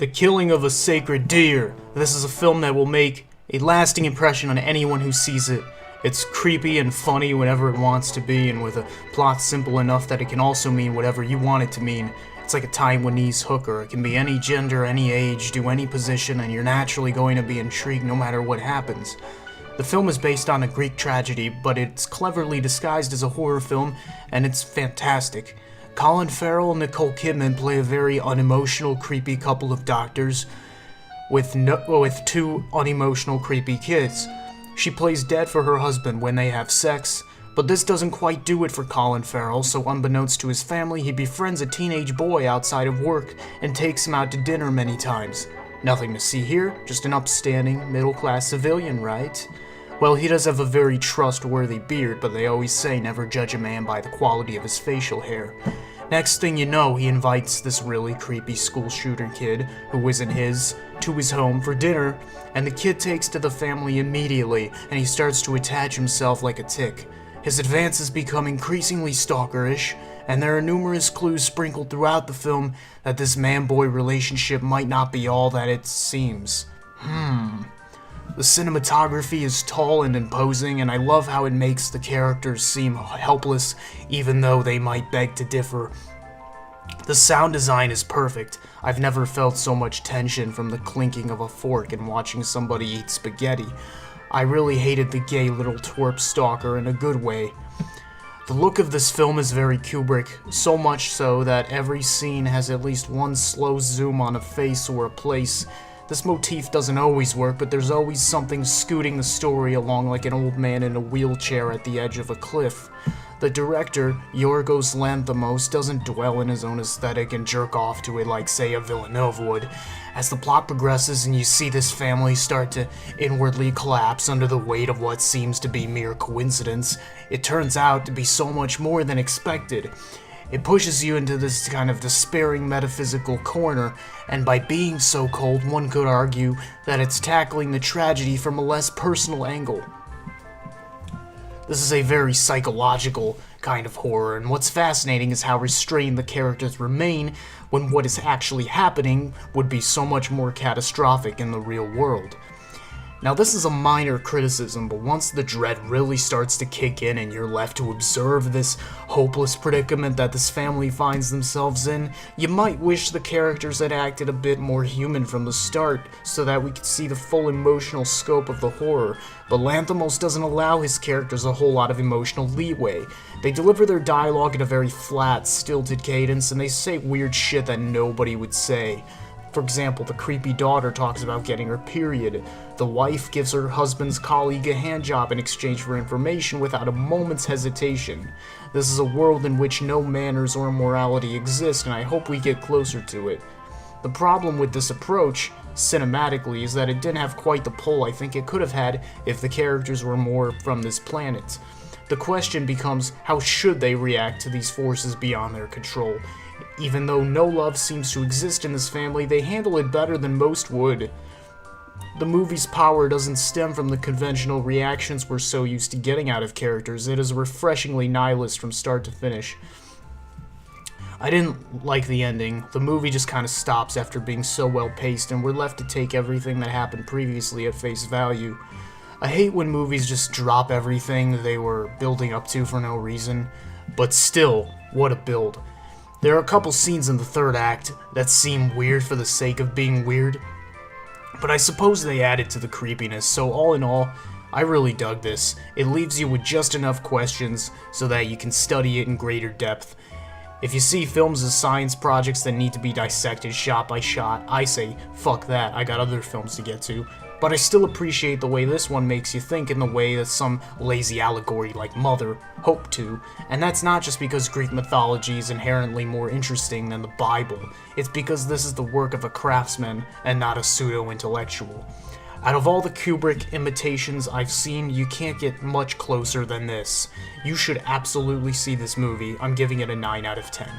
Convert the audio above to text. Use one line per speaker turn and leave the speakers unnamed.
The Killing of a Sacred Deer. This is a film that will make a lasting impression on anyone who sees it. It's creepy and funny whenever it wants to be, and with a plot simple enough that it can also mean whatever you want it to mean. It's like a Taiwanese hooker. It can be any gender, any age, do any position, and you're naturally going to be intrigued no matter what happens. The film is based on a Greek tragedy, but it's cleverly disguised as a horror film, and it's fantastic. Colin Farrell and Nicole Kidman play a very unemotional, creepy couple of doctors with two unemotional, creepy kids. She plays dead for her husband when they have sex, but this doesn't quite do it for Colin Farrell, so unbeknownst to his family, he befriends a teenage boy outside of work and takes him out to dinner many times. Nothing to see here, just an upstanding, middle-class civilian, right? Well, he does have a very trustworthy beard, but they always say never judge a man by the quality of his facial hair. Next thing you know, he invites this really creepy school shooter kid, who isn't his, to his home for dinner, and the kid takes to the family immediately, and he starts to attach himself like a tick. His advances become increasingly stalkerish, and there are numerous clues sprinkled throughout the film that this man-boy relationship might not be all that it seems. The cinematography is tall and imposing, and I love how it makes the characters seem helpless, even though they might beg to differ. The sound design is perfect. I've never felt so much tension from the clinking of a fork and watching somebody eat spaghetti. I really hated the gay little twerp stalker in a good way. The look of this film is very Kubrick, so much so that every scene has at least one slow zoom on a face or a place. This motif doesn't always work, but there's always something scooting the story along like an old man in a wheelchair at the edge of a cliff. The director, Yorgos Lanthimos, doesn't dwell in his own aesthetic and jerk off to it like, say, a Villeneuve would. As the plot progresses and you see this family start to inwardly collapse under the weight of what seems to be mere coincidence, it turns out to be so much more than expected. It pushes you into this kind of despairing metaphysical corner, and by being so cold, one could argue that it's tackling the tragedy from a less personal angle. This is a very psychological kind of horror, and what's fascinating is how restrained the characters remain when what is actually happening would be so much more catastrophic in the real world. Now, this is a minor criticism, but once the dread really starts to kick in and you're left to observe this hopeless predicament that this family finds themselves in, you might wish the characters had acted a bit more human from the start so that we could see the full emotional scope of the horror, but Lanthimos doesn't allow his characters a whole lot of emotional leeway. They deliver their dialogue in a very flat, stilted cadence, and they say weird shit that nobody would say. For example, the creepy daughter talks about getting her period. The wife gives her husband's colleague a handjob in exchange for information without a moment's hesitation. This is a world in which no manners or morality exist, and I hope we get closer to it. The problem with this approach, cinematically, is that it didn't have quite the pull I think it could have had if the characters were more from this planet. The question becomes, how should they react to these forces beyond their control? Even though no love seems to exist in this family, they handle it better than most would. The movie's power doesn't stem from the conventional reactions we're so used to getting out of characters. It is refreshingly nihilist from start to finish. I didn't like the ending. The movie just kind of stops after being so well paced, and we're left to take everything that happened previously at face value. I hate when movies just drop everything they were building up to for no reason, but still, what a build. There are a couple scenes in the third act that seem weird for the sake of being weird, but I suppose they added to the creepiness, so all in all, I really dug this. It leaves you with just enough questions so that you can study it in greater depth. If you see films as science projects that need to be dissected shot by shot, I say, fuck that, I got other films to get to. But I still appreciate the way this one makes you think in the way that some lazy allegory like Mother hoped to, and that's not just because Greek mythology is inherently more interesting than the Bible, it's because this is the work of a craftsman and not a pseudo-intellectual. Out of all the Kubrick imitations I've seen, you can't get much closer than this. You should absolutely see this movie. I'm giving it a 9 out of 10.